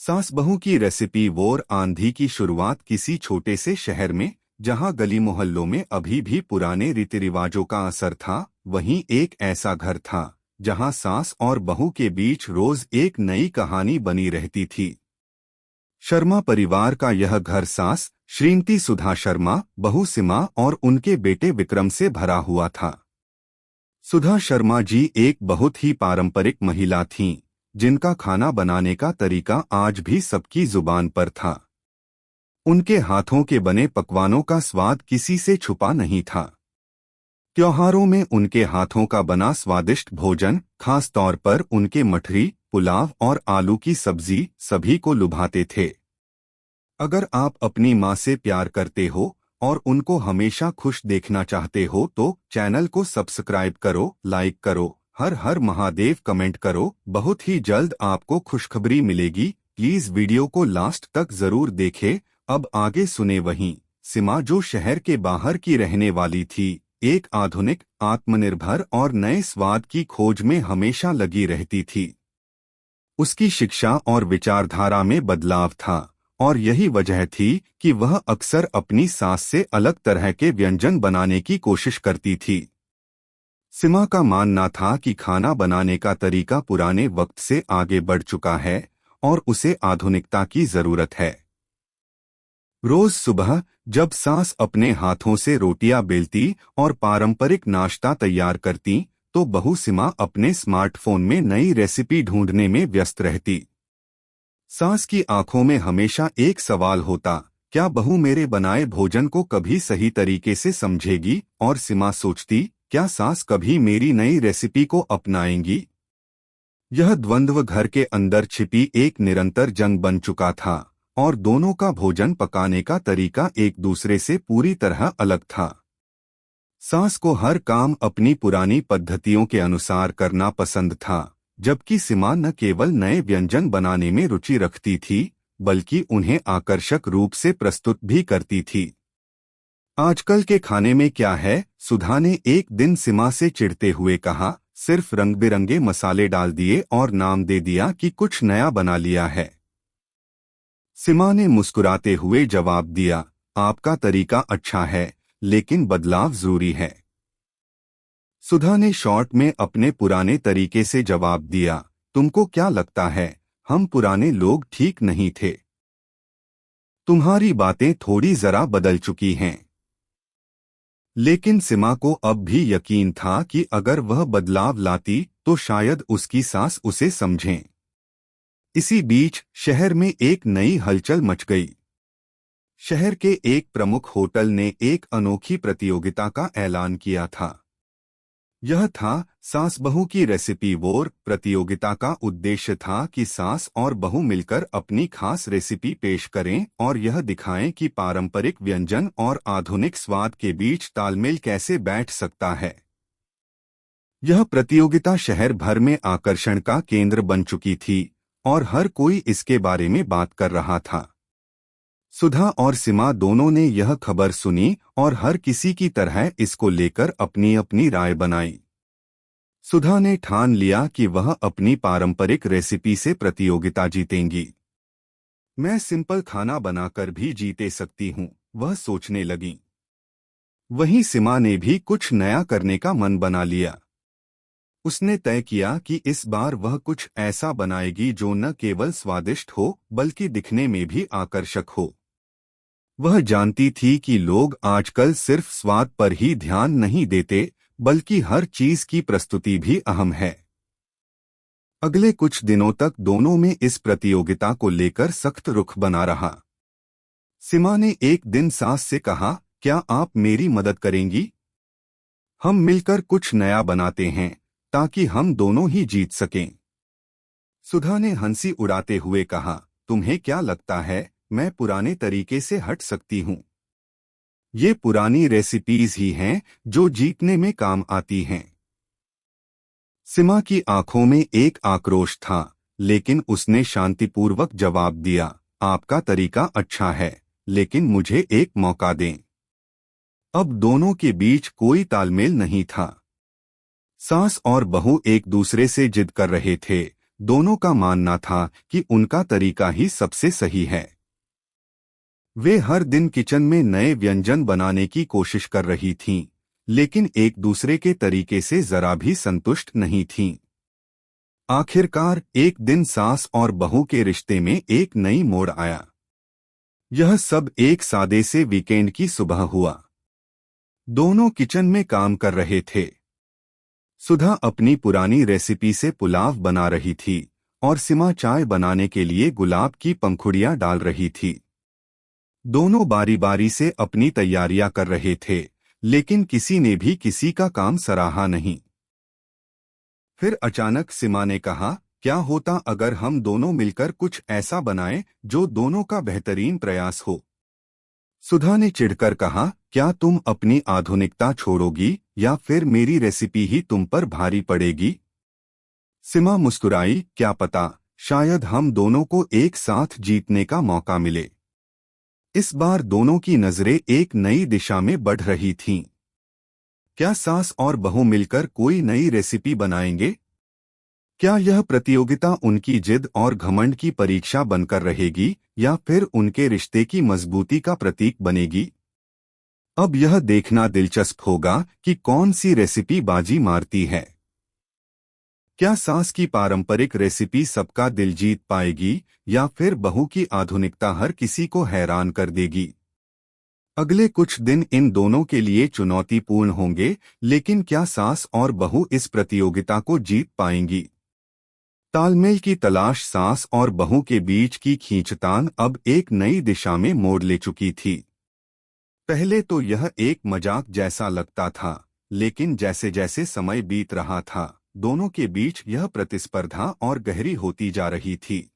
सास बहू की रेसिपी। वोर आंधी की शुरुआत किसी छोटे से शहर में, जहां गली मोहल्लों में अभी भी पुराने रीति रिवाजों का असर था। वहीं एक ऐसा घर था जहां सास और बहू के बीच रोज एक नई कहानी बनी रहती थी। शर्मा परिवार का यह घर सास श्रीमती सुधा शर्मा, बहू सीमा और उनके बेटे विक्रम से भरा हुआ था। सुधा शर्मा जी एक बहुत ही पारंपरिक महिला थीं, जिनका खाना बनाने का तरीका आज भी सबकी जुबान पर था। उनके हाथों के बने पकवानों का स्वाद किसी से छुपा नहीं था। त्योहारों में उनके हाथों का बना स्वादिष्ट भोजन, खास तौर पर उनके मठरी, पुलाव और आलू की सब्जी सभी को लुभाते थे। अगर आप अपनी माँ से प्यार करते हो और उनको हमेशा खुश देखना चाहते हो तो चैनल को सब्सक्राइब करो, लाइक करो, हर हर महादेव कमेंट करो। बहुत ही जल्द आपको खुशखबरी मिलेगी। प्लीज वीडियो को लास्ट तक जरूर देखें। अब आगे सुने। वहीं सीमा, जो शहर के बाहर की रहने वाली थी, एक आधुनिक, आत्मनिर्भर और नए स्वाद की खोज में हमेशा लगी रहती थी। उसकी शिक्षा और विचारधारा में बदलाव था और यही वजह थी कि वह अक्सर अपनी सास से अलग तरह के व्यंजन बनाने की कोशिश करती थी। सीमा का मानना था कि खाना बनाने का तरीका पुराने वक्त से आगे बढ़ चुका है और उसे आधुनिकता की जरूरत है। रोज सुबह जब सास अपने हाथों से रोटियां बेलती और पारंपरिक नाश्ता तैयार करती, तो बहू सीमा अपने स्मार्टफोन में नई रेसिपी ढूंढने में व्यस्त रहती। सास की आंखों में हमेशा एक सवाल होता, क्या बहू मेरे बनाए भोजन को कभी सही तरीके से समझेगी? और सीमा सोचती, क्या सास कभी मेरी नई रेसिपी को अपनाएंगी? यह द्वंद्व घर के अंदर छिपी एक निरंतर जंग बन चुका था और दोनों का भोजन पकाने का तरीका एक दूसरे से पूरी तरह अलग था। सास को हर काम अपनी पुरानी पद्धतियों के अनुसार करना पसंद था, जबकि सीमा न केवल नए व्यंजन बनाने में रुचि रखती थी, बल्कि उन्हें आकर्षक रूप से प्रस्तुत भी करती थी। आजकल के खाने में क्या है? सुधा ने एक दिन सीमा से चिढ़ते हुए कहा। सिर्फ रंग बिरंगे मसाले डाल दिए और नाम दे दिया कि कुछ नया बना लिया है। सीमा ने मुस्कुराते हुए जवाब दिया, आपका तरीका अच्छा है, लेकिन बदलाव जरूरी है। सुधा ने शॉर्ट में अपने पुराने तरीके से जवाब दिया, तुमको क्या लगता है हम पुराने लोग ठीक नहीं थे? तुम्हारी बातें थोड़ी जरा बदल चुकी हैं। लेकिन सीमा को अब भी यकीन था कि अगर वह बदलाव लाती तो शायद उसकी सास उसे समझें। इसी बीच शहर में एक नई हलचल मच गई। शहर के एक प्रमुख होटल ने एक अनोखी प्रतियोगिता का ऐलान किया था। यह था सास बहू की रेसिपी वॉर। प्रतियोगिता का उद्देश्य था कि सास और बहू मिलकर अपनी खास रेसिपी पेश करें और यह दिखाएं कि पारंपरिक व्यंजन और आधुनिक स्वाद के बीच तालमेल कैसे बैठ सकता है। यह प्रतियोगिता शहर भर में आकर्षण का केंद्र बन चुकी थी और हर कोई इसके बारे में बात कर रहा था। सुधा और सीमा दोनों ने यह खबर सुनी और हर किसी की तरह इसको लेकर अपनी अपनी राय बनाई। सुधा ने ठान लिया कि वह अपनी पारंपरिक रेसिपी से प्रतियोगिता जीतेंगी। मैं सिंपल खाना बनाकर भी जीते सकती हूँ, वह सोचने लगी। वहीं सीमा ने भी कुछ नया करने का मन बना लिया। उसने तय किया कि इस बार वह कुछ ऐसा बनाएगी जो न केवल स्वादिष्ट हो बल्कि दिखने में भी आकर्षक हो। वह जानती थी कि लोग आजकल सिर्फ स्वाद पर ही ध्यान नहीं देते, बल्कि हर चीज की प्रस्तुति भी अहम है। अगले कुछ दिनों तक दोनों में इस प्रतियोगिता को लेकर सख्त रुख बना रहा। सीमा ने एक दिन सास से कहा, क्या आप मेरी मदद करेंगी? हम मिलकर कुछ नया बनाते हैं ताकि हम दोनों ही जीत सकें। सुधा ने हंसी उड़ाते हुए कहा, तुम्हें क्या लगता है मैं पुराने तरीके से हट सकती हूँ? ये पुरानी रेसिपीज ही हैं जो जीतने में काम आती हैं। सीमा की आंखों में एक आक्रोश था, लेकिन उसने शांतिपूर्वक जवाब दिया, आपका तरीका अच्छा है, लेकिन मुझे एक मौका दें। अब दोनों के बीच कोई तालमेल नहीं था। सास और बहू एक दूसरे से जिद कर रहे थे, दोनों का मानना था कि उनका तरीका ही सबसे सही है। वे हर दिन किचन में नए व्यंजन बनाने की कोशिश कर रही थीं, लेकिन एक दूसरे के तरीके से जरा भी संतुष्ट नहीं थीं। आखिरकार एक दिन सास और बहू के रिश्ते में एक नई मोड़ आया। यह सब एक सादे से वीकेंड की सुबह हुआ। दोनों किचन में काम कर रहे थे। सुधा अपनी पुरानी रेसिपी से पुलाव बना रही थी और सीमा चाय बनाने के लिए गुलाब की पंखुड़ियां डाल रही थी। दोनों बारी बारी से अपनी तैयारियां कर रहे थे, लेकिन किसी ने भी किसी का काम सराहा नहीं। फिर अचानक सीमा ने कहा, क्या होता अगर हम दोनों मिलकर कुछ ऐसा बनाएं जो दोनों का बेहतरीन प्रयास हो। सुधा ने चिढ़कर कहा, क्या तुम अपनी आधुनिकता छोड़ोगी या फिर मेरी रेसिपी ही तुम पर भारी पड़ेगी। सीमा मुस्कुराई, क्या पता, शायद हम दोनों को एक साथ जीतने का मौका मिले। इस बार दोनों की नजरें एक नई दिशा में बढ़ रही थीं। क्या सास और बहू मिलकर कोई नई रेसिपी बनाएंगे? क्या यह प्रतियोगिता उनकी जिद और घमंड की परीक्षा बनकर रहेगी या फिर उनके रिश्ते की मजबूती का प्रतीक बनेगी? अब यह देखना दिलचस्प होगा कि कौन सी रेसिपी बाजी मारती है। क्या सास की पारंपरिक रेसिपी सबका दिल जीत पाएगी या फिर बहू की आधुनिकता हर किसी को हैरान कर देगी? अगले कुछ दिन इन दोनों के लिए चुनौतीपूर्ण होंगे, लेकिन क्या सास और बहू इस प्रतियोगिता को जीत पाएंगी? तालमेल की तलाश सास और बहू के बीच की खींचतान अब एक नई दिशा में मोड़ ले चुकी थी। पहले तो यह एक मजाक जैसा लगता था, लेकिन जैसे जैसे समय बीत रहा था, दोनों के बीच यह प्रतिस्पर्धा और गहरी होती जा रही थी।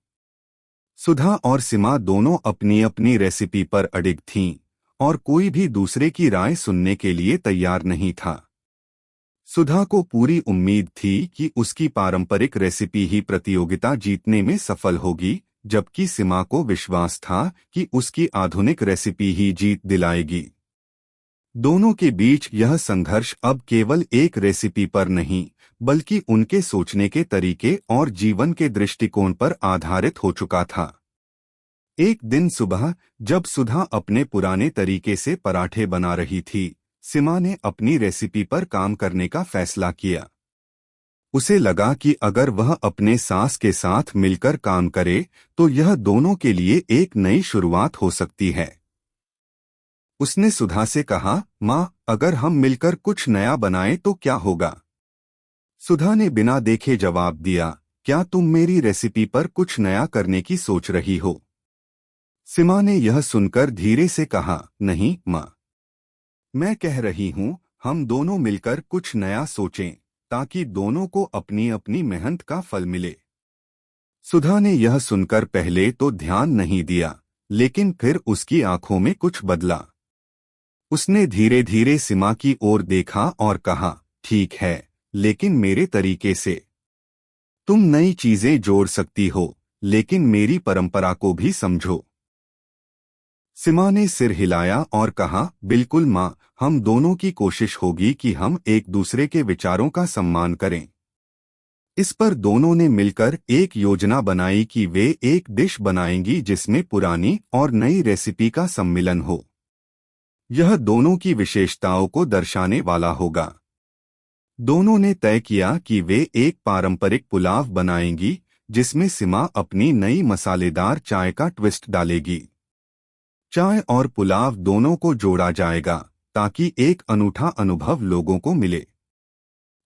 सुधा और सीमा दोनों अपनी अपनी रेसिपी पर अडिग थीं, और कोई भी दूसरे की राय सुनने के लिए तैयार नहीं था। सुधा को पूरी उम्मीद थी कि उसकी पारंपरिक रेसिपी ही प्रतियोगिता जीतने में सफल होगी, जबकि सीमा को विश्वास था कि उसकी आधुनिक रेसिपी ही जीत दिलाएगी। दोनों के बीच यह संघर्ष अब केवल एक रेसिपी पर नहीं, बल्कि उनके सोचने के तरीके और जीवन के दृष्टिकोण पर आधारित हो चुका था। एक दिन सुबह जब सुधा अपने पुराने तरीके से पराठे बना रही थी, सीमा ने अपनी रेसिपी पर काम करने का फैसला किया। उसे लगा कि अगर वह अपने सास के साथ मिलकर काम करे तो यह दोनों के लिए एक नई शुरुआत हो सकती है। उसने सुधा से कहा, माँ, अगर हम मिलकर कुछ नया बनाएं तो क्या होगा? सुधा ने बिना देखे जवाब दिया, क्या तुम मेरी रेसिपी पर कुछ नया करने की सोच रही हो? सीमा ने यह सुनकर धीरे से कहा, नहीं माँ, मैं कह रही हूँ हम दोनों मिलकर कुछ नया सोचें, ताकि दोनों को अपनी अपनी मेहनत का फल मिले। सुधा ने यह सुनकर पहले तो ध्यान नहीं दिया, लेकिन फिर उसकी आंखों में कुछ बदला। उसने धीरे धीरे सीमा की ओर देखा और कहा, ठीक है, लेकिन मेरे तरीके से। तुम नई चीजें जोड़ सकती हो, लेकिन मेरी परंपरा को भी समझो। सीमा ने सिर हिलाया और कहा, बिल्कुल माँ, हम दोनों की कोशिश होगी कि हम एक दूसरे के विचारों का सम्मान करें। इस पर दोनों ने मिलकर एक योजना बनाई कि वे एक डिश बनाएंगी जिसमें पुरानी और नई रेसिपी का सम्मिलन हो। यह दोनों की विशेषताओं को दर्शाने वाला होगा। दोनों ने तय किया कि वे एक पारंपरिक पुलाव बनाएंगी, जिसमें सीमा अपनी नई मसालेदार चाय का ट्विस्ट डालेगी। चाय और पुलाव दोनों को जोड़ा जाएगा ताकि एक अनूठा अनुभव लोगों को मिले।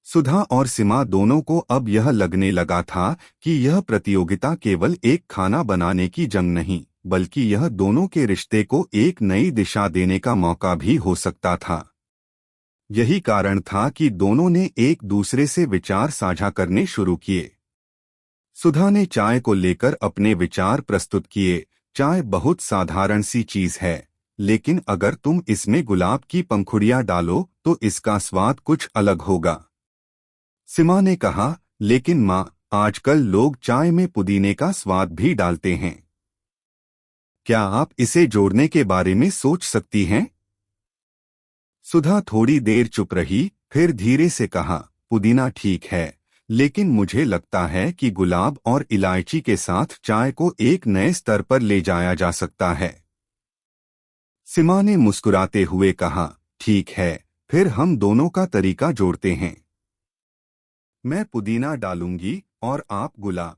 सुधा और सीमा दोनों को अब यह लगने लगा था कि यह प्रतियोगिता केवल एक खाना बनाने की जंग नहीं, बल्कि यह दोनों के रिश्ते को एक नई दिशा देने का मौका भी हो सकता था। यही कारण था कि दोनों ने एक दूसरे से विचार साझा करने शुरू किए। सुधा ने चाय को लेकर अपने विचार प्रस्तुत किए, चाय बहुत साधारण सी चीज है, लेकिन अगर तुम इसमें गुलाब की पंखुड़ियां डालो तो इसका स्वाद कुछ अलग होगा। सीमा ने कहा, लेकिन माँ, आजकल लोग चाय में पुदीने का स्वाद भी डालते हैं। क्या आप इसे जोड़ने के बारे में सोच सकती हैं? सुधा थोड़ी देर चुप रही, फिर धीरे से कहा, पुदीना ठीक है, लेकिन मुझे लगता है कि गुलाब और इलायची के साथ चाय को एक नए स्तर पर ले जाया जा सकता है। सीमा ने मुस्कुराते हुए कहा, ठीक है, फिर हम दोनों का तरीका जोड़ते हैं। मैं पुदीना डालूंगी और आप गुलाब।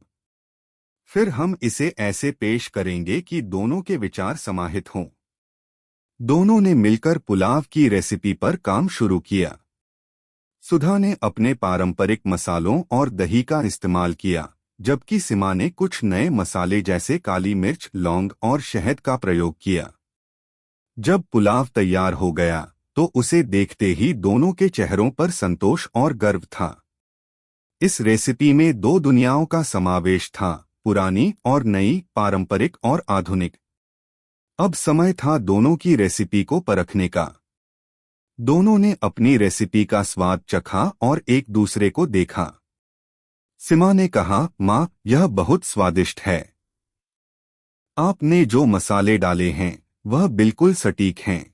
फिर हम इसे ऐसे पेश करेंगे कि दोनों के विचार समाहित हों। दोनों ने मिलकर पुलाव की रेसिपी पर काम शुरू किया। सुधा ने अपने पारंपरिक मसालों और दही का इस्तेमाल किया, जबकि सीमा ने कुछ नए मसाले जैसे काली मिर्च, लौंग और शहद का प्रयोग किया। जब पुलाव तैयार हो गया तो उसे देखते ही दोनों के चेहरों पर संतोष और गर्व था। इस रेसिपी में दो दुनियाओं का समावेश था, पुरानी और नई, पारंपरिक और आधुनिक। अब समय था दोनों की रेसिपी को परखने का। दोनों ने अपनी रेसिपी का स्वाद चखा और एक दूसरे को देखा। सीमा ने कहा, माँ, यह बहुत स्वादिष्ट है। आपने जो मसाले डाले हैं वह बिल्कुल सटीक हैं।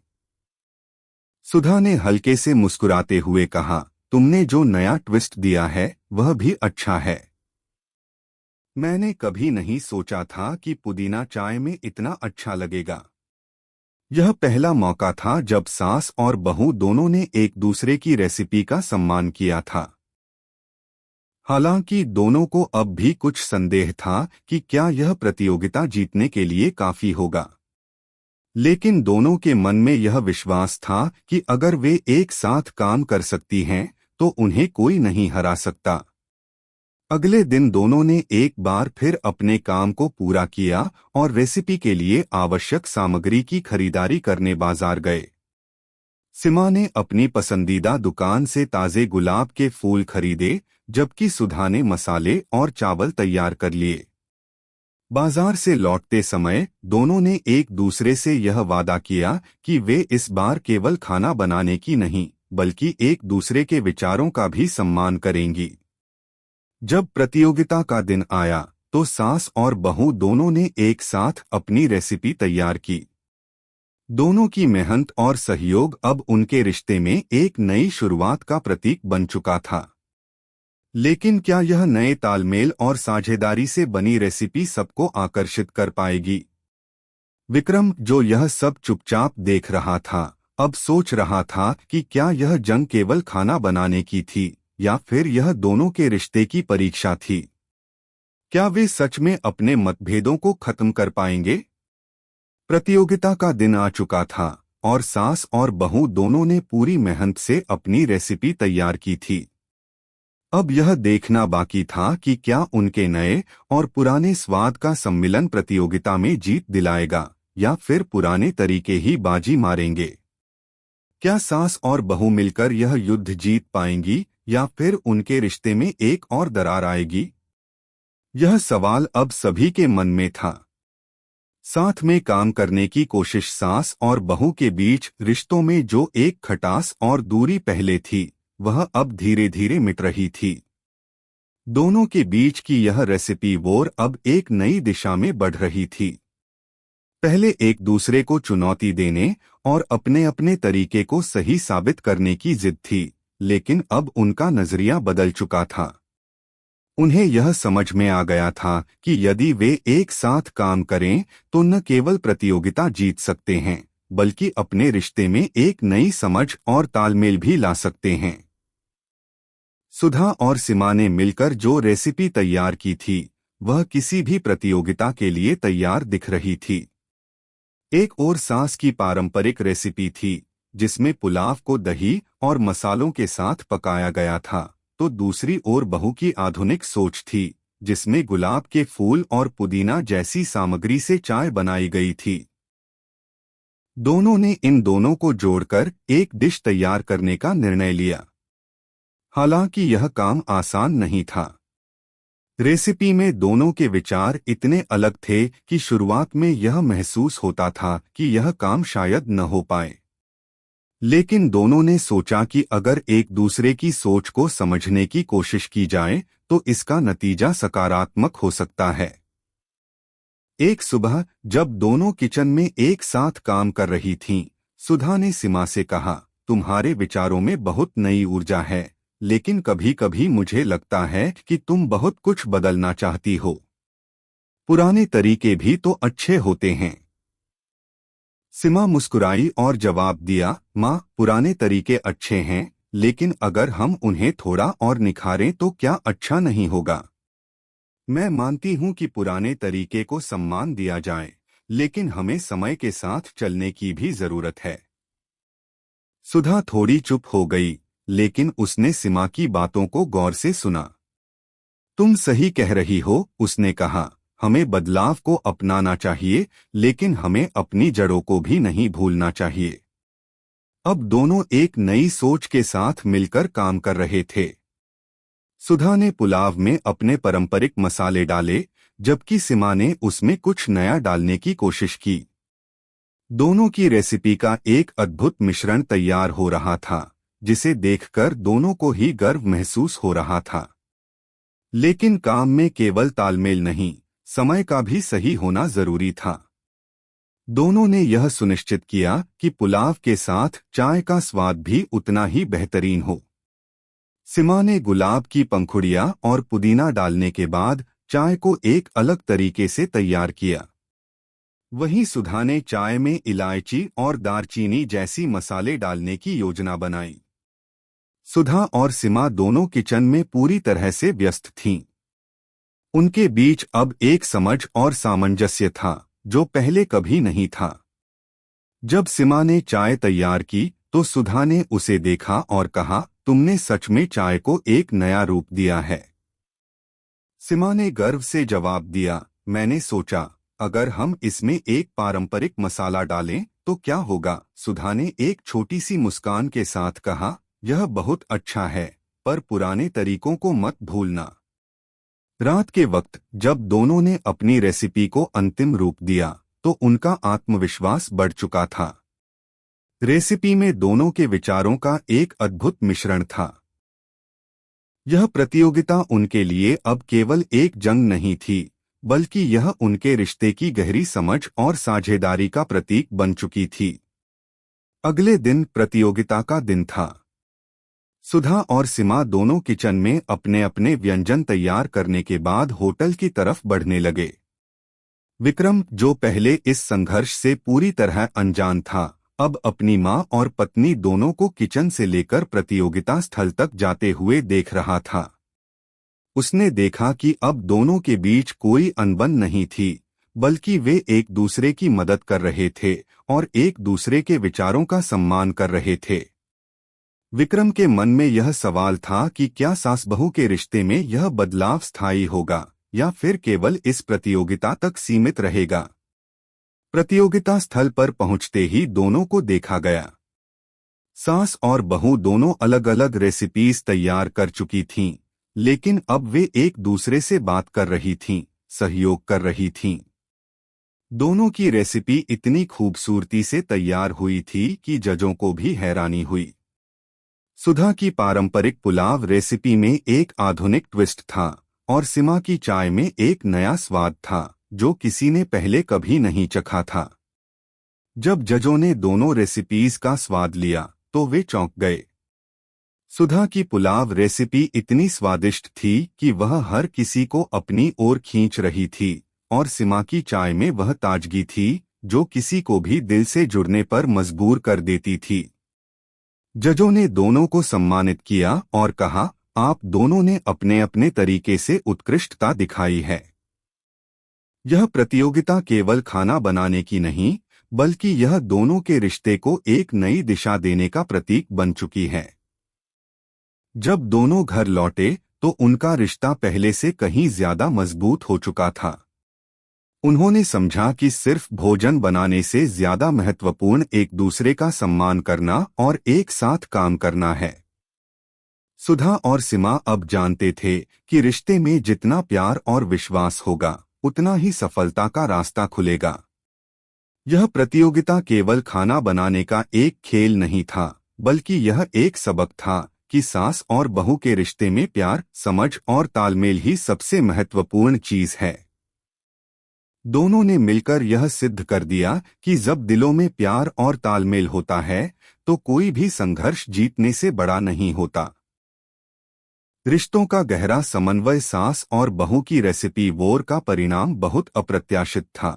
सुधा ने हल्के से मुस्कुराते हुए कहा, तुमने जो नया ट्विस्ट दिया है वह भी अच्छा है। मैंने कभी नहीं सोचा था कि पुदीना चाय में इतना अच्छा लगेगा। यह पहला मौका था जब सास और बहू दोनों ने एक दूसरे की रेसिपी का सम्मान किया था। हालांकि दोनों को अब भी कुछ संदेह था कि क्या यह प्रतियोगिता जीतने के लिए काफी होगा, लेकिन दोनों के मन में यह विश्वास था कि अगर वे एक साथ काम कर सकती हैं तो उन्हें कोई नहीं हरा सकता। अगले दिन दोनों ने एक बार फिर अपने काम को पूरा किया और रेसिपी के लिए आवश्यक सामग्री की खरीदारी करने बाजार गए। सीमा ने अपनी पसंदीदा दुकान से ताजे गुलाब के फूल खरीदे, जबकि सुधा ने मसाले और चावल तैयार कर लिए। बाजार से लौटते समय दोनों ने एक दूसरे से यह वादा किया कि वे इस बार केवल खाना बनाने की नहीं, बल्कि एक दूसरे के विचारों का भी सम्मान करेंगी। जब प्रतियोगिता का दिन आया तो सास और बहू दोनों ने एक साथ अपनी रेसिपी तैयार की। दोनों की मेहनत और सहयोग अब उनके रिश्ते में एक नई शुरुआत का प्रतीक बन चुका था। लेकिन क्या यह नए तालमेल और साझेदारी से बनी रेसिपी सबको आकर्षित कर पाएगी? विक्रम, जो यह सब चुपचाप देख रहा था, अब सोच रहा था कि क्या यह जंग केवल खाना बनाने की थी या फिर यह दोनों के रिश्ते की परीक्षा थी। क्या वे सच में अपने मतभेदों को खत्म कर पाएंगे? प्रतियोगिता का दिन आ चुका था और सास और बहू दोनों ने पूरी मेहनत से अपनी रेसिपी तैयार की थी। अब यह देखना बाकी था कि क्या उनके नए और पुराने स्वाद का सम्मिलन प्रतियोगिता में जीत दिलाएगा या फिर पुराने तरीके ही बाजी मारेंगे। क्या सास और बहू मिलकर यह युद्ध जीत पाएंगी या फिर उनके रिश्ते में एक और दरार आएगी? यह सवाल अब सभी के मन में था। साथ में काम करने की कोशिश सास और बहू के बीच रिश्तों में जो एक खटास और दूरी पहले थी, वह अब धीरे धीरे मिट रही थी। दोनों के बीच की यह रेसिपी वॉर अब एक नई दिशा में बढ़ रही थी। पहले एक दूसरे को चुनौती देने और अपने अपने तरीके को सही साबित करने की जिद थी, लेकिन अब उनका नजरिया बदल चुका था। उन्हें यह समझ में आ गया था कि यदि वे एक साथ काम करें तो न केवल प्रतियोगिता जीत सकते हैं, बल्कि अपने रिश्ते में एक नई समझ और तालमेल भी ला सकते हैं। सुधा और सीमा ने मिलकर जो रेसिपी तैयार की थी, वह किसी भी प्रतियोगिता के लिए तैयार दिख रही थी। एक और सास की पारंपरिक रेसिपी थी, जिसमें पुलाव को दही और मसालों के साथ पकाया गया था, तो दूसरी ओर बहू की आधुनिक सोच थी, जिसमें गुलाब के फूल और पुदीना जैसी सामग्री से चाय बनाई गई थी। दोनों ने इन दोनों को जोड़कर एक डिश तैयार करने का निर्णय लिया। हालांकि यह काम आसान नहीं था। रेसिपी में दोनों के विचार इतने अलग थे कि शुरुआत में यह महसूस होता था कि यह काम शायद न हो पाए। लेकिन दोनों ने सोचा कि अगर एक दूसरे की सोच को समझने की कोशिश की जाए तो इसका नतीजा सकारात्मक हो सकता है। एक सुबह जब दोनों किचन में एक साथ काम कर रही थीं, सुधा ने सीमा से कहा, तुम्हारे विचारों में बहुत नई ऊर्जा है, लेकिन कभी कभी मुझे लगता है कि तुम बहुत कुछ बदलना चाहती हो। पुराने तरीके भी तो अच्छे होते हैं। सीमा मुस्कुराई और जवाब दिया, माँ, पुराने तरीके अच्छे हैं, लेकिन अगर हम उन्हें थोड़ा और निखारें तो क्या अच्छा नहीं होगा? मैं मानती हूँ कि पुराने तरीके को सम्मान दिया जाए, लेकिन हमें समय के साथ चलने की भी जरूरत है। सुधा थोड़ी चुप हो गई, लेकिन उसने सीमा की बातों को गौर से सुना। तुम सही कह रही हो, उसने कहा, हमें बदलाव को अपनाना चाहिए, लेकिन हमें अपनी जड़ों को भी नहीं भूलना चाहिए। अब दोनों एक नई सोच के साथ मिलकर काम कर रहे थे। सुधा ने पुलाव में अपने पारंपरिक मसाले डाले, जबकि सीमा ने उसमें कुछ नया डालने की कोशिश की। दोनों की रेसिपी का एक अद्भुत मिश्रण तैयार हो रहा था, जिसे देखकर दोनों को ही गर्व महसूस हो रहा था। लेकिन काम में केवल तालमेल नहीं, समय का भी सही होना जरूरी था। दोनों ने यह सुनिश्चित किया कि पुलाव के साथ चाय का स्वाद भी उतना ही बेहतरीन हो। सीमा ने गुलाब की पंखुड़ियां और पुदीना डालने के बाद चाय को एक अलग तरीके से तैयार किया। वहीं सुधा ने चाय में इलायची और दालचीनी जैसी मसाले डालने की योजना बनाई। सुधा और सीमा दोनों किचन में पूरी तरह से व्यस्त थीं। उनके बीच अब एक समझ और सामंजस्य था, जो पहले कभी नहीं था। जब सीमा ने चाय तैयार की, तो सुधा ने उसे देखा और कहा, तुमने सच में चाय को एक नया रूप दिया है। सीमा ने गर्व से जवाब दिया, मैंने सोचा, अगर हम इसमें एक पारंपरिक मसाला डालें तो क्या होगा? सुधा ने एक छोटी सी मुस्कान के साथ कहा, यह बहुत अच्छा है, पर पुराने तरीकों को मत भूलना। रात के वक्त जब दोनों ने अपनी रेसिपी को अंतिम रूप दिया, तो उनका आत्मविश्वास बढ़ चुका था। रेसिपी में दोनों के विचारों का एक अद्भुत मिश्रण था। यह प्रतियोगिता उनके लिए अब केवल एक जंग नहीं थी, बल्कि यह उनके रिश्ते की गहरी समझ और साझेदारी का प्रतीक बन चुकी थी। अगले दिन प्रतियोगिता का दिन था। सुधा और सीमा दोनों किचन में अपने अपने व्यंजन तैयार करने के बाद होटल की तरफ बढ़ने लगे। विक्रम, जो पहले इस संघर्ष से पूरी तरह अनजान था, अब अपनी मां और पत्नी दोनों को किचन से लेकर प्रतियोगिता स्थल तक जाते हुए देख रहा था। उसने देखा कि अब दोनों के बीच कोई अनबन नहीं थी, बल्कि वे एक दूसरे की मदद कर रहे थे और एक दूसरे के विचारों का सम्मान कर रहे थे। विक्रम के मन में यह सवाल था कि क्या सास-बहू के रिश्ते में यह बदलाव स्थायी होगा या फिर केवल इस प्रतियोगिता तक सीमित रहेगा। प्रतियोगिता स्थल पर पहुंचते ही दोनों को देखा गया। सास और बहू दोनों अलग अलग रेसिपीज तैयार कर चुकी थीं, लेकिन अब वे एक दूसरे से बात कर रही थीं, सहयोग कर रही थीं। दोनों की रेसिपी इतनी खूबसूरती से तैयार हुई थी कि जजों को भी हैरानी हुई। सुधा की पारंपरिक पुलाव रेसिपी में एक आधुनिक ट्विस्ट था और सीमा की चाय में एक नया स्वाद था, जो किसी ने पहले कभी नहीं चखा था। जब जजों ने दोनों रेसिपीज का स्वाद लिया, तो वे चौंक गए। सुधा की पुलाव रेसिपी इतनी स्वादिष्ट थी कि वह हर किसी को अपनी ओर खींच रही थी, और सीमा की चाय में वह ताजगी थी, जो किसी को भी दिल से जुड़ने पर मजबूर कर देती थी। जजों ने दोनों को सम्मानित किया और कहा, आप दोनों ने अपने अपने तरीके से उत्कृष्टता दिखाई है। यह प्रतियोगिता केवल खाना बनाने की नहीं, बल्कि यह दोनों के रिश्ते को एक नई दिशा देने का प्रतीक बन चुकी है। जब दोनों घर लौटे, तो उनका रिश्ता पहले से कहीं ज्यादा मजबूत हो चुका था। उन्होंने समझा कि सिर्फ भोजन बनाने से ज्यादा महत्वपूर्ण एक दूसरे का सम्मान करना और एक साथ काम करना है। सुधा और सीमा अब जानते थे कि रिश्ते में जितना प्यार और विश्वास होगा, उतना ही सफलता का रास्ता खुलेगा। यह प्रतियोगिता केवल खाना बनाने का एक खेल नहीं था, बल्कि यह एक सबक था कि सास और बहू के रिश्ते में प्यार, समझ और तालमेल ही सबसे महत्वपूर्ण चीज है। दोनों ने मिलकर यह सिद्ध कर दिया कि जब दिलों में प्यार और तालमेल होता है, तो कोई भी संघर्ष जीतने से बड़ा नहीं होता। रिश्तों का गहरा समन्वय सास और बहू की रेसिपी वॉर का परिणाम बहुत अप्रत्याशित था।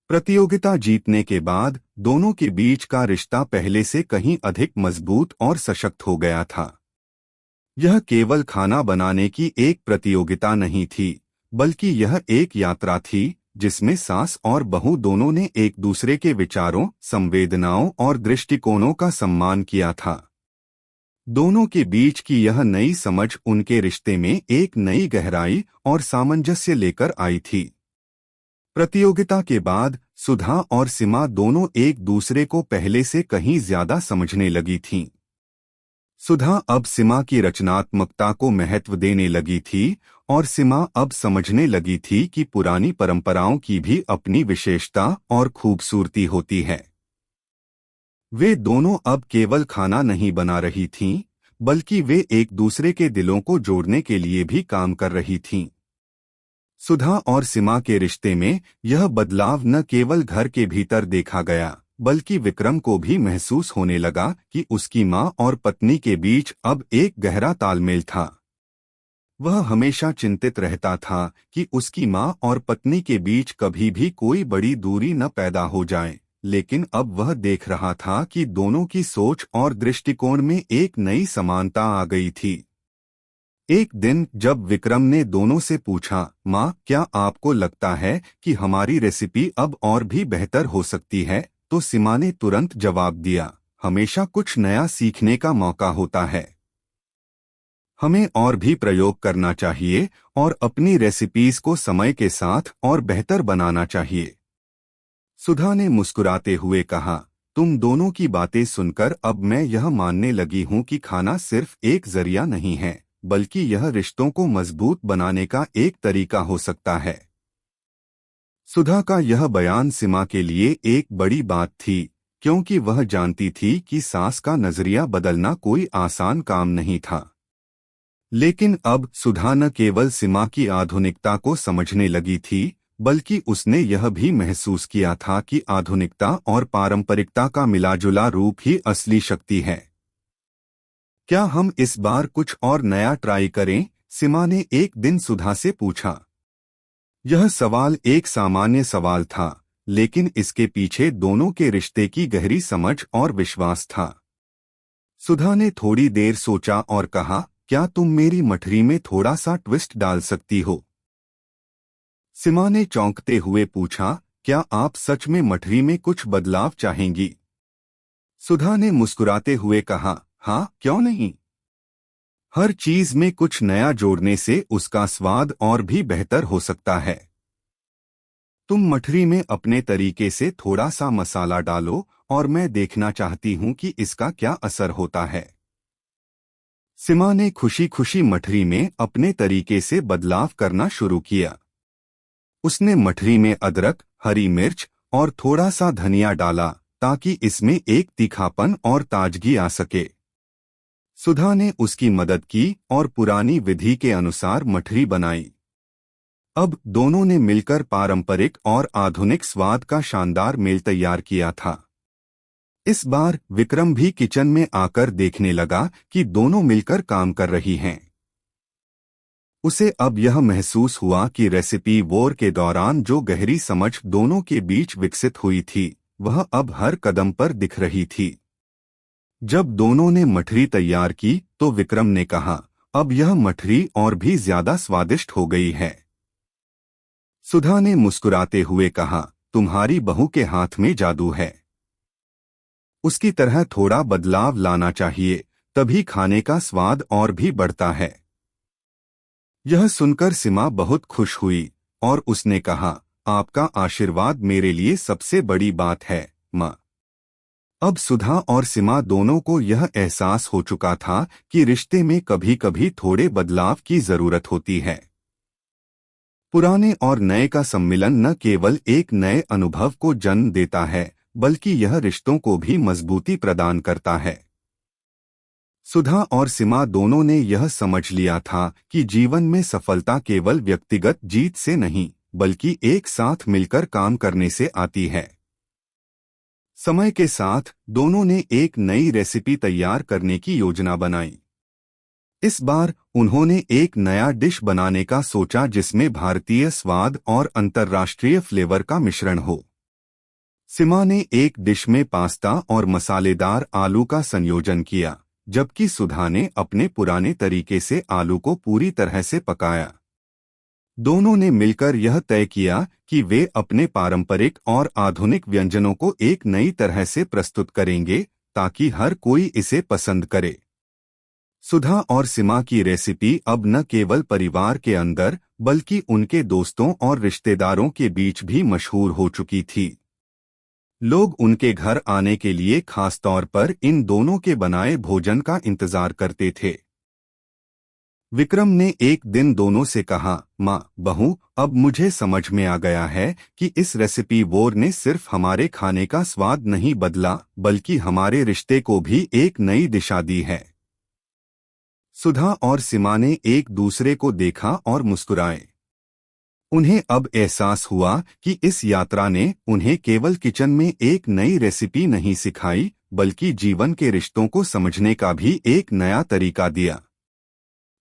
प्रतियोगिता जीतने के बाद दोनों के बीच का रिश्ता पहले से कहीं अधिक मजबूत और सशक्त हो गया था। यह केवल खाना बनाने की एक प्रतियोगिता नहीं थी, बल्कि यह एक यात्रा थी जिसमें सास और बहू दोनों ने एक दूसरे के विचारों, संवेदनाओं और दृष्टिकोणों का सम्मान किया था। दोनों के बीच की यह नई समझ उनके रिश्ते में एक नई गहराई और सामंजस्य लेकर आई थी। प्रतियोगिता के बाद सुधा और सीमा दोनों एक दूसरे को पहले से कहीं ज्यादा समझने लगी थीं। सुधा अब सीमा की रचनात्मकता को महत्व देने लगी थी और सीमा अब समझने लगी थी कि पुरानी परंपराओं की भी अपनी विशेषता और खूबसूरती होती है। वे दोनों अब केवल खाना नहीं बना रही थीं, बल्कि वे एक दूसरे के दिलों को जोड़ने के लिए भी काम कर रही थीं। सुधा और सीमा के रिश्ते में यह बदलाव न केवल घर के भीतर देखा गया, बल्कि विक्रम को भी महसूस होने लगा कि उसकी मां और पत्नी के बीच अब एक गहरा तालमेल था। वह हमेशा चिंतित रहता था कि उसकी मां और पत्नी के बीच कभी भी कोई बड़ी दूरी न पैदा हो जाए, लेकिन अब वह देख रहा था कि दोनों की सोच और दृष्टिकोण में एक नई समानता आ गई थी। एक दिन जब विक्रम ने दोनों से पूछा, मां, क्या आपको लगता है कि हमारी रेसिपी अब और भी बेहतर हो सकती है, तो सीमा ने तुरंत जवाब दिया, हमेशा कुछ नया सीखने का मौका होता है। हमें और भी प्रयोग करना चाहिए और अपनी रेसिपीज को समय के साथ और बेहतर बनाना चाहिए। सुधा ने मुस्कुराते हुए कहा, तुम दोनों की बातें सुनकर अब मैं यह मानने लगी हूं कि खाना सिर्फ एक जरिया नहीं है, बल्कि यह रिश्तों को मजबूत बनाने का एक तरीका हो सकता है। सुधा का यह बयान सीमा के लिए एक बड़ी बात थी, क्योंकि वह जानती थी कि सास का नजरिया बदलना कोई आसान काम नहीं था। लेकिन अब सुधा न केवल सीमा की आधुनिकता को समझने लगी थी, बल्कि उसने यह भी महसूस किया था कि आधुनिकता और पारंपरिकता का मिलाजुला रूप ही असली शक्ति है। क्या हम इस बार कुछ और नया ट्राई करें? सीमा ने एक दिन सुधा से पूछा। यह सवाल एक सामान्य सवाल था, लेकिन इसके पीछे दोनों के रिश्ते की गहरी समझ और विश्वास था। सुधा ने थोड़ी देर सोचा और कहा, क्या तुम मेरी मठरी में थोड़ा सा ट्विस्ट डाल सकती हो? सीमा ने चौंकते हुए पूछा, क्या आप सच में मठरी में कुछ बदलाव चाहेंगी? सुधा ने मुस्कुराते हुए कहा, हाँ, क्यों नहीं। हर चीज में कुछ नया जोड़ने से उसका स्वाद और भी बेहतर हो सकता है। तुम मठरी में अपने तरीके से थोड़ा सा मसाला डालो और मैं देखना चाहती हूं कि इसका क्या असर होता है। सीमा ने खुशी खुशी मठरी में अपने तरीके से बदलाव करना शुरू किया। उसने मठरी में अदरक, हरी मिर्च और थोड़ा सा धनिया डाला ताकि इसमें एक तीखापन और ताजगी आ सके। सुधा ने उसकी मदद की और पुरानी विधि के अनुसार मठरी बनाई। अब दोनों ने मिलकर पारंपरिक और आधुनिक स्वाद का शानदार मेल तैयार किया था। इस बार विक्रम भी किचन में आकर देखने लगा कि दोनों मिलकर काम कर रही हैं। उसे अब यह महसूस हुआ कि रेसिपी वॉर के दौरान जो गहरी समझ दोनों के बीच विकसित हुई थी, वह अब हर कदम पर दिख रही थी। जब दोनों ने मठरी तैयार की तो विक्रम ने कहा, अब यह मठरी और भी ज्यादा स्वादिष्ट हो गई है। सुधा ने मुस्कुराते हुए कहा, तुम्हारी बहू के हाथ में जादू है। उसकी तरह थोड़ा बदलाव लाना चाहिए, तभी खाने का स्वाद और भी बढ़ता है। यह सुनकर सीमा बहुत खुश हुई और उसने कहा, आपका आशीर्वाद मेरे लिए सबसे बड़ी बात है, मां। अब सुधा और सीमा दोनों को यह एहसास हो चुका था कि रिश्ते में कभी कभी थोड़े बदलाव की जरूरत होती है। पुराने और नए का सम्मिलन न केवल एक नए अनुभव को जन्म देता है, बल्कि यह रिश्तों को भी मजबूती प्रदान करता है। सुधा और सीमा दोनों ने यह समझ लिया था कि जीवन में सफलता केवल व्यक्तिगत जीत से नहीं, बल्कि एक साथ मिलकर काम करने से आती है। समय के साथ दोनों ने एक नई रेसिपी तैयार करने की योजना बनाई। इस बार उन्होंने एक नया डिश बनाने का सोचा जिसमें भारतीय स्वाद और अंतर्राष्ट्रीय फ्लेवर का मिश्रण हो। सीमा ने एक डिश में पास्ता और मसालेदार आलू का संयोजन किया, जबकि सुधा ने अपने पुराने तरीके से आलू को पूरी तरह से पकाया। दोनों ने मिलकर यह तय किया कि वे अपने पारंपरिक और आधुनिक व्यंजनों को एक नई तरह से प्रस्तुत करेंगे ताकि हर कोई इसे पसंद करे। सुधा और सीमा की रेसिपी अब न केवल परिवार के अंदर बल्कि उनके दोस्तों और रिश्तेदारों के बीच भी मशहूर हो चुकी थी। लोग उनके घर आने के लिए खास तौर पर इन दोनों के बनाए भोजन का इंतजार करते थे। विक्रम ने एक दिन दोनों से कहा, माँ, बहू, अब मुझे समझ में आ गया है कि इस रेसिपी वॉर ने सिर्फ हमारे खाने का स्वाद नहीं बदला बल्कि हमारे रिश्ते को भी एक नई दिशा दी है। सुधा और सीमा ने एक दूसरे को देखा और मुस्कुराए। उन्हें अब एहसास हुआ कि इस यात्रा ने उन्हें केवल किचन में एक नई रेसिपी नहीं सिखाई बल्कि जीवन के रिश्तों को समझने का भी एक नया तरीका दिया।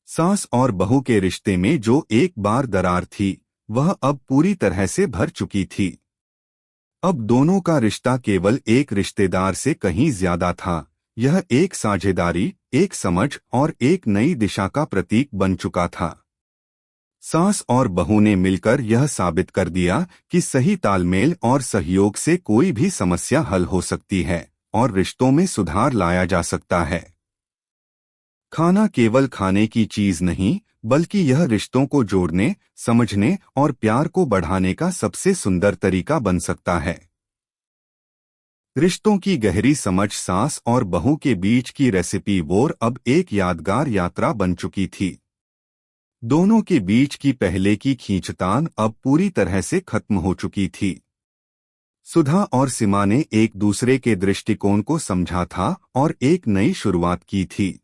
सास और बहू के रिश्ते में जो एक बार दरार थी, वह अब पूरी तरह से भर चुकी थी। अब दोनों का रिश्ता केवल एक रिश्तेदार से कहीं ज्यादा था। यह एक साझेदारी, एक समझ और एक नई दिशा का प्रतीक बन चुका था। सास और बहू ने मिलकर यह साबित कर दिया कि सही तालमेल और सहयोग से कोई भी समस्या हल हो सकती है और रिश्तों में सुधार लाया जा सकता है। खाना केवल खाने की चीज नहीं, बल्कि यह रिश्तों को जोड़ने, समझने और प्यार को बढ़ाने का सबसे सुंदर तरीका बन सकता है। रिश्तों की गहरी समझ सास और बहू के बीच की रेसिपी वॉर अब एक यादगार यात्रा बन चुकी थी। दोनों के बीच की पहले की खींचतान अब पूरी तरह से खत्म हो चुकी थी। सुधा और सीमा ने एक दूसरे के दृष्टिकोण को समझा था और एक नई शुरुआत की थी।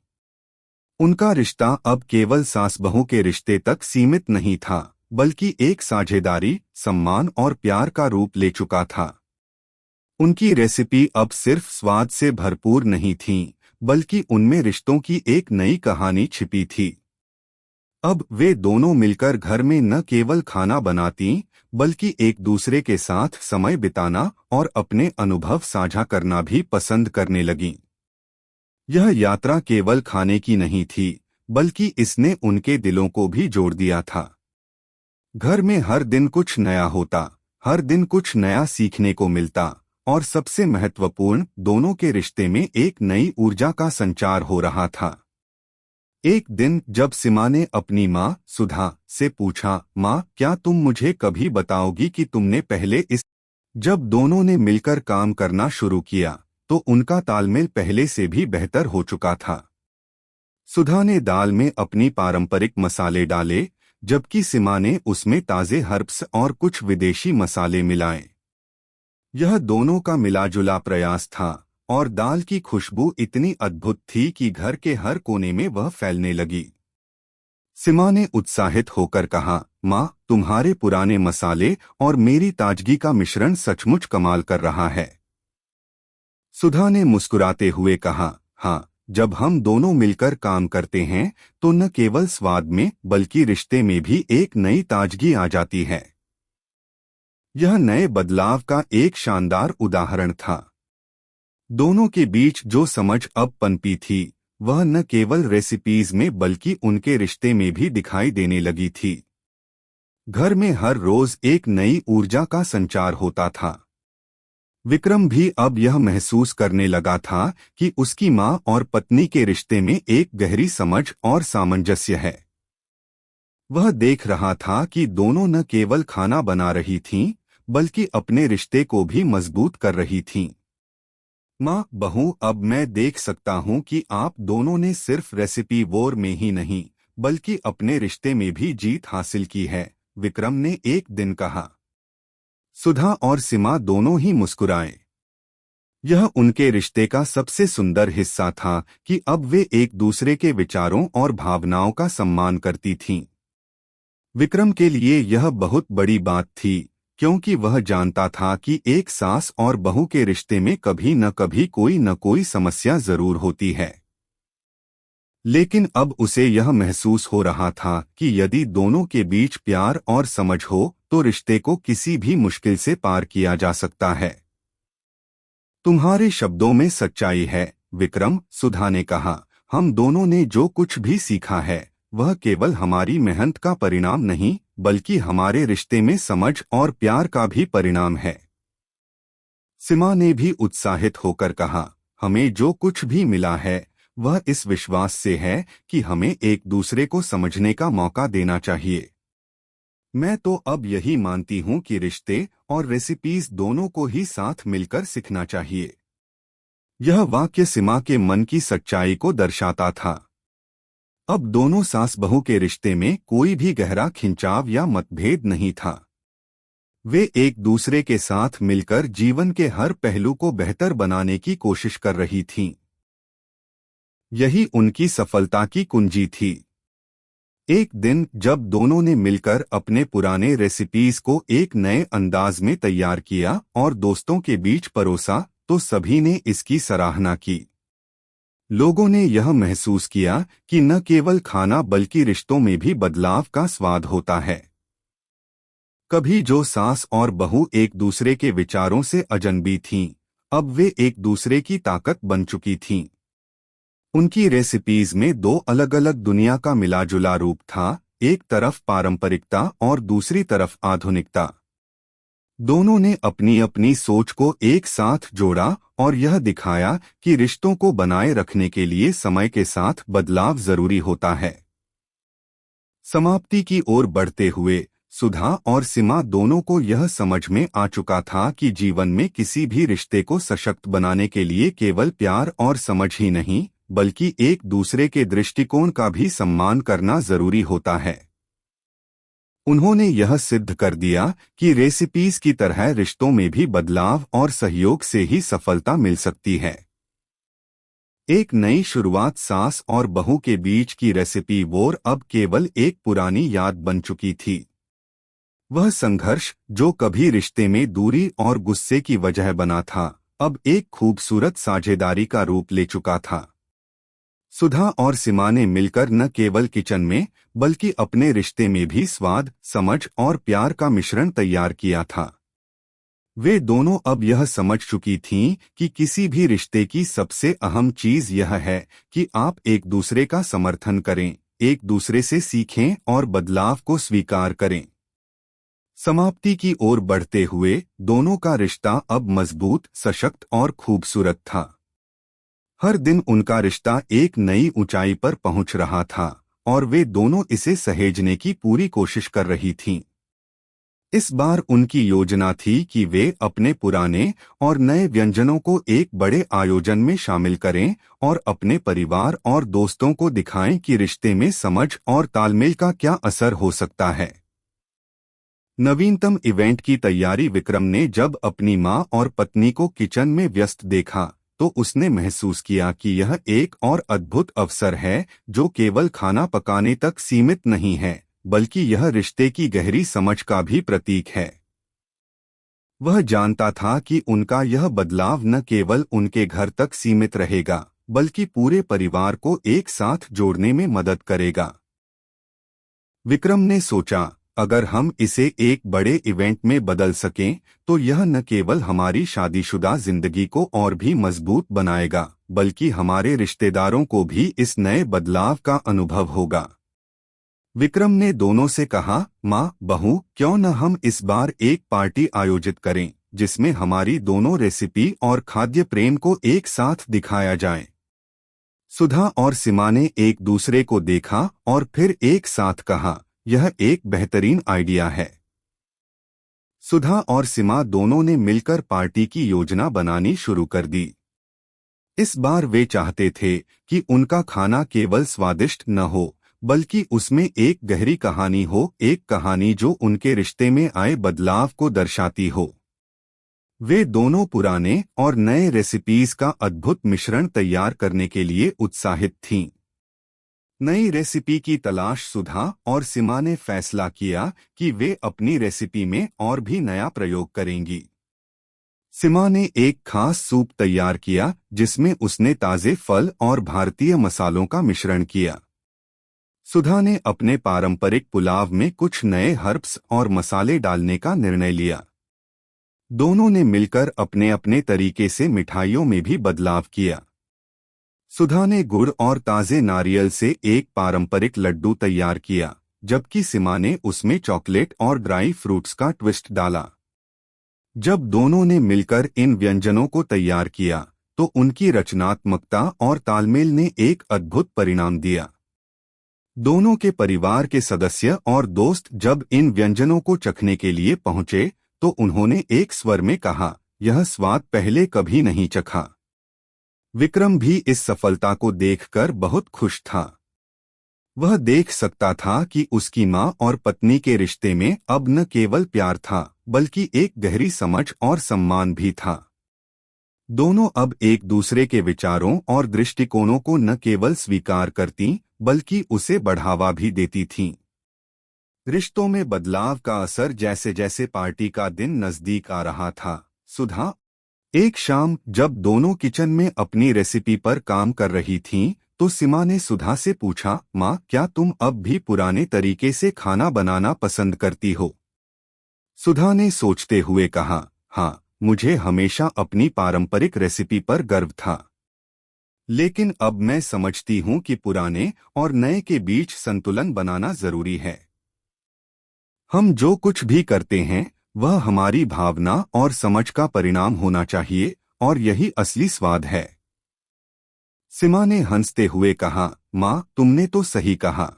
उनका रिश्ता अब केवल सास बहू के रिश्ते तक सीमित नहीं था, बल्कि एक साझेदारी, सम्मान और प्यार का रूप ले चुका था। उनकी रेसिपी अब सिर्फ स्वाद से भरपूर नहीं थी, बल्कि उनमें रिश्तों की एक नई कहानी छिपी थी। अब वे दोनों मिलकर घर में न केवल खाना बनाती, बल्कि एक दूसरे के साथ समय बिताना और अपने अनुभव साझा करना भी पसंद करने लगीं। यह यात्रा केवल खाने की नहीं थी, बल्कि इसने उनके दिलों को भी जोड़ दिया था। घर में हर दिन कुछ नया होता, हर दिन कुछ नया सीखने को मिलता और सबसे महत्वपूर्ण, दोनों के रिश्ते में एक नई ऊर्जा का संचार हो रहा था। एक दिन जब सीमा ने अपनी माँ सुधा से पूछा, माँ, क्या तुम मुझे कभी बताओगी कि तुमने पहले इस जब दोनों ने मिलकर काम करना शुरू किया तो उनका तालमेल पहले से भी बेहतर हो चुका था। सुधा ने दाल में अपनी पारंपरिक मसाले डाले, जबकि सीमा ने उसमें ताजे हर्ब्स और कुछ विदेशी मसाले मिलाए। यह दोनों का मिलाजुला प्रयास था और दाल की खुशबू इतनी अद्भुत थी कि घर के हर कोने में वह फैलने लगी। सीमा ने उत्साहित होकर कहा, माँ, तुम्हारे पुराने मसाले और मेरी ताजगी का मिश्रण सचमुच कमाल कर रहा है। सुधा ने मुस्कुराते हुए कहा, हाँ, जब हम दोनों मिलकर काम करते हैं तो न केवल स्वाद में बल्कि रिश्ते में भी एक नई ताजगी आ जाती है। यह नए बदलाव का एक शानदार उदाहरण था। दोनों के बीच जो समझ अब पनपी थी, वह न केवल रेसिपीज में बल्कि उनके रिश्ते में भी दिखाई देने लगी थी। घर में हर रोज एक नई ऊर्जा का संचार होता था। विक्रम भी अब यह महसूस करने लगा था कि उसकी माँ और पत्नी के रिश्ते में एक गहरी समझ और सामंजस्य है। वह देख रहा था कि दोनों न केवल खाना बना रही थीं, बल्कि अपने रिश्ते को भी मजबूत कर रही थीं। माँ, बहू, अब मैं देख सकता हूँ कि आप दोनों ने सिर्फ रेसिपी वॉर में ही नहीं, बल्कि अपने रिश्ते में भी जीत हासिल की है, विक्रम ने एक दिन कहा। सुधा और सीमा दोनों ही मुस्कुराए। यह उनके रिश्ते का सबसे सुंदर हिस्सा था कि अब वे एक दूसरे के विचारों और भावनाओं का सम्मान करती थीं। विक्रम के लिए यह बहुत बड़ी बात थी, क्योंकि वह जानता था कि एक सास और बहू के रिश्ते में कभी न कभी कोई न कोई समस्या जरूर होती है। लेकिन अब उसे यह महसूस हो रहा था कि यदि दोनों के बीच प्यार और समझ हो तो रिश्ते को किसी भी मुश्किल से पार किया जा सकता है। तुम्हारे शब्दों में सच्चाई है, विक्रम, सुधा ने कहा। हम दोनों ने जो कुछ भी सीखा है वह केवल हमारी मेहनत का परिणाम नहीं बल्कि हमारे रिश्ते में समझ और प्यार का भी परिणाम है। सीमा ने भी उत्साहित होकर कहा, हमें जो कुछ भी मिला है वह इस विश्वास से है कि हमें एक दूसरे को समझने का मौका देना चाहिए। मैं तो अब यही मानती हूँ कि रिश्ते और रेसिपीज दोनों को ही साथ मिलकर सीखना चाहिए। यह वाक्य सीमा के मन की सच्चाई को दर्शाता था। अब दोनों सास बहू के रिश्ते में कोई भी गहरा खिंचाव या मतभेद नहीं था। वे एक दूसरे के साथ मिलकर जीवन के हर पहलू को बेहतर बनाने की कोशिश कर रही थीं। यही उनकी सफलता की कुंजी थी। एक दिन जब दोनों ने मिलकर अपने पुराने रेसिपीज को एक नए अंदाज में तैयार किया और दोस्तों के बीच परोसा तो सभी ने इसकी सराहना की। लोगों ने यह महसूस किया कि न केवल खाना बल्कि रिश्तों में भी बदलाव का स्वाद होता है। कभी जो सास और बहू एक दूसरे के विचारों से अजनबी थीं, अब वे एक दूसरे की ताकत बन चुकी थीं। उनकी रेसिपीज में दो अलग अलग दुनिया का मिलाजुला रूप था, एक तरफ पारंपरिकता और दूसरी तरफ आधुनिकता। दोनों ने अपनी अपनी सोच को एक साथ जोड़ा और यह दिखाया कि रिश्तों को बनाए रखने के लिए समय के साथ बदलाव जरूरी होता है। समाप्ति की ओर बढ़ते हुए सुधा और सीमा दोनों को यह समझ में आ चुका था कि जीवन में किसी भी रिश्ते को सशक्त बनाने के लिए केवल प्यार और समझ ही नहीं बल्कि एक दूसरे के दृष्टिकोण का भी सम्मान करना जरूरी होता है। उन्होंने यह सिद्ध कर दिया कि रेसिपीज की तरह रिश्तों में भी बदलाव और सहयोग से ही सफलता मिल सकती है। एक नई शुरुआत सास और बहू के बीच की रेसिपी वॉर अब केवल एक पुरानी याद बन चुकी थी। वह संघर्ष जो कभी रिश्ते में दूरी और गुस्से की वजह बना था, अब एक खूबसूरत साझेदारी का रूप ले चुका था। सुधा और सीमा ने मिलकर न केवल किचन में बल्कि अपने रिश्ते में भी स्वाद, समझ और प्यार का मिश्रण तैयार किया था। वे दोनों अब यह समझ चुकी थीं कि किसी भी रिश्ते की सबसे अहम चीज यह है कि आप एक दूसरे का समर्थन करें, एक दूसरे से सीखें और बदलाव को स्वीकार करें। समाप्ति की ओर बढ़ते हुए दोनों का रिश्ता अब मजबूत, सशक्त और खूबसूरत था। हर दिन उनका रिश्ता एक नई ऊंचाई पर पहुंच रहा था और वे दोनों इसे सहेजने की पूरी कोशिश कर रही थीं। इस बार उनकी योजना थी कि वे अपने पुराने और नए व्यंजनों को एक बड़े आयोजन में शामिल करें और अपने परिवार और दोस्तों को दिखाएं कि रिश्ते में समझ और तालमेल का क्या असर हो सकता है। नवीनतम इवेंट की तैयारी विक्रम ने जब अपनी मां और पत्नी को किचन में व्यस्त देखा तो उसने महसूस किया कि यह एक और अद्भुत अवसर है जो केवल खाना पकाने तक सीमित नहीं है बल्कि यह रिश्ते की गहरी समझ का भी प्रतीक है। वह जानता था कि उनका यह बदलाव न केवल उनके घर तक सीमित रहेगा बल्कि पूरे परिवार को एक साथ जोड़ने में मदद करेगा। विक्रम ने सोचा, अगर हम इसे एक बड़े इवेंट में बदल सकें तो यह न केवल हमारी शादीशुदा जिंदगी को और भी मजबूत बनाएगा बल्कि हमारे रिश्तेदारों को भी इस नए बदलाव का अनुभव होगा। विक्रम ने दोनों से कहा, माँ, बहू, क्यों न हम इस बार एक पार्टी आयोजित करें जिसमें हमारी दोनों रेसिपी और खाद्य प्रेम को एक साथ दिखाया जाए। सुधा और सीमा ने एक दूसरे को देखा और फिर एक साथ कहा, यह एक बेहतरीन आइडिया है। सुधा और सीमा दोनों ने मिलकर पार्टी की योजना बनानी शुरू कर दी। इस बार वे चाहते थे कि उनका खाना केवल स्वादिष्ट न हो बल्कि उसमें एक गहरी कहानी हो, एक कहानी जो उनके रिश्ते में आए बदलाव को दर्शाती हो। वे दोनों पुराने और नए रेसिपीज का अद्भुत मिश्रण तैयार करने के लिए उत्साहित थीं। नई रेसिपी की तलाश सुधा और सीमा ने फैसला किया कि वे अपनी रेसिपी में और भी नया प्रयोग करेंगी। सीमा ने एक खास सूप तैयार किया जिसमें उसने ताजे फल और भारतीय मसालों का मिश्रण किया। सुधा ने अपने पारंपरिक पुलाव में कुछ नए हर्ब्स और मसाले डालने का निर्णय लिया। दोनों ने मिलकर अपने अपने तरीके से मिठाइयों में भी बदलाव किया। सुधा ने गुड़ और ताजे नारियल से एक पारंपरिक लड्डू तैयार किया, जबकि सीमा ने उसमें चॉकलेट और ड्राई फ्रूट्स का ट्विस्ट डाला। जब दोनों ने मिलकर इन व्यंजनों को तैयार किया, तो उनकी रचनात्मकता और तालमेल ने एक अद्भुत परिणाम दिया। दोनों के परिवार के सदस्य और दोस्त जब इन व्यंजनों को चखने के लिए पहुंचे, तो उन्होंने एक स्वर में कहा, यह स्वाद पहले कभी नहीं चखा। विक्रम भी इस सफलता को देखकर बहुत खुश था। वह देख सकता था कि उसकी मां और पत्नी के रिश्ते में अब न केवल प्यार था, बल्कि एक गहरी समझ और सम्मान भी था। दोनों अब एक दूसरे के विचारों और दृष्टिकोणों को न केवल स्वीकार करती, बल्कि उसे बढ़ावा भी देती थीं। रिश्तों में बदलाव का असर जैसे जैसे पार्टी का दिन नजदीक आ रहा था। सुधा, एक शाम जब दोनों किचन में अपनी रेसिपी पर काम कर रही थीं, तो सीमा ने सुधा से पूछा, माँ, क्या तुम अब भी पुराने तरीके से खाना बनाना पसंद करती हो? सुधा ने सोचते हुए कहा, हाँ, मुझे हमेशा अपनी पारंपरिक रेसिपी पर गर्व था। लेकिन अब मैं समझती हूँ कि पुराने और नए के बीच संतुलन बनाना जरूरी है। हम जो कुछ भी करते हैं, वह हमारी भावना और समझ का परिणाम होना चाहिए, और यही असली स्वाद है। सीमा ने हंसते हुए कहा, माँ, तुमने तो सही कहा।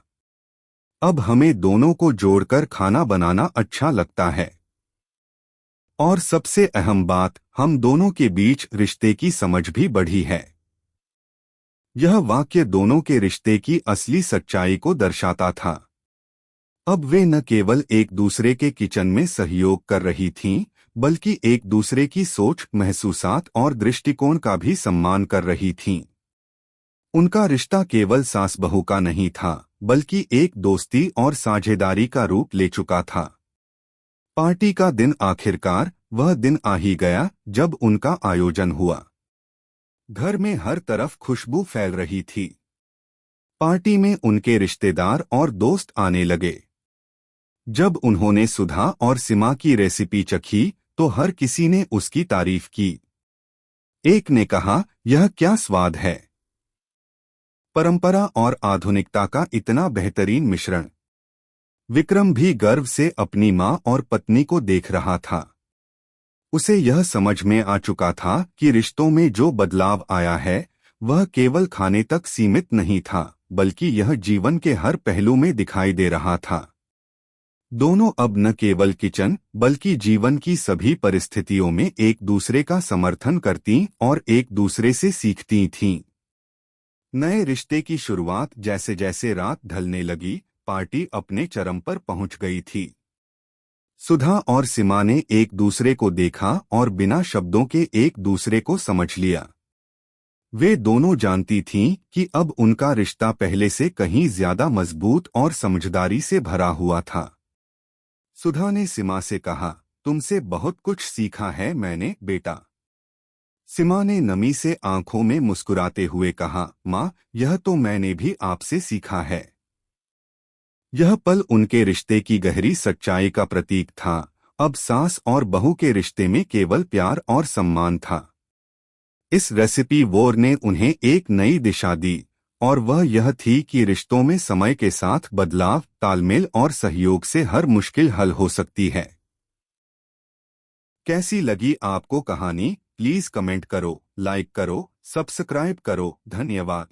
अब हमें दोनों को जोड़कर खाना बनाना अच्छा लगता है। और सबसे अहम बात, हम दोनों के बीच रिश्ते की समझ भी बढ़ी है। यह वाक्य दोनों के रिश्ते की असली सच्चाई को दर्शाता था। अब वे न केवल एक दूसरे के किचन में सहयोग कर रही थीं, बल्कि एक दूसरे की सोच, महसूसात और दृष्टिकोण का भी सम्मान कर रही थीं। उनका रिश्ता केवल सास बहू का नहीं था, बल्कि एक दोस्ती और साझेदारी का रूप ले चुका था। पार्टी का दिन आखिरकार वह दिन आ ही गया जब उनका आयोजन हुआ। घर में हर तरफ खुशबू फैल रही थी। पार्टी में उनके रिश्तेदार और दोस्त आने लगे। जब उन्होंने सुधा और सीमा की रेसिपी चखी, तो हर किसी ने उसकी तारीफ की। एक ने कहा, यह क्या स्वाद है! परंपरा और आधुनिकता का इतना बेहतरीन मिश्रण। विक्रम भी गर्व से अपनी मां और पत्नी को देख रहा था। उसे यह समझ में आ चुका था कि रिश्तों में जो बदलाव आया है, वह केवल खाने तक सीमित नहीं था, बल्कि यह जीवन के हर पहलू में दिखाई दे रहा था। दोनों अब न केवल किचन, बल्कि जीवन की सभी परिस्थितियों में एक दूसरे का समर्थन करती और एक दूसरे से सीखती थीं। नए रिश्ते की शुरुआत जैसे जैसे रात ढलने लगी, पार्टी अपने चरम पर पहुंच गई थी। सुधा और सीमा ने एक दूसरे को देखा और बिना शब्दों के एक दूसरे को समझ लिया। वे दोनों जानती थीं कि अब उनका रिश्ता पहले से कहीं ज्यादा मजबूत और समझदारी से भरा हुआ था। सुधा ने सीमा से कहा, तुमसे बहुत कुछ सीखा है मैंने, बेटा। सीमा ने नमी से आंखों में मुस्कुराते हुए कहा, माँ, यह तो मैंने भी आपसे सीखा है। यह पल उनके रिश्ते की गहरी सच्चाई का प्रतीक था। अब सास और बहू के रिश्ते में केवल प्यार और सम्मान था। इस रेसिपी वॉर ने उन्हें एक नई दिशा दी, और वह यह थी कि रिश्तों में समय के साथ बदलाव, तालमेल और सहयोग से हर मुश्किल हल हो सकती है। कैसी लगी आपको कहानी? प्लीज कमेंट करो, लाइक करो, सब्सक्राइब करो। धन्यवाद।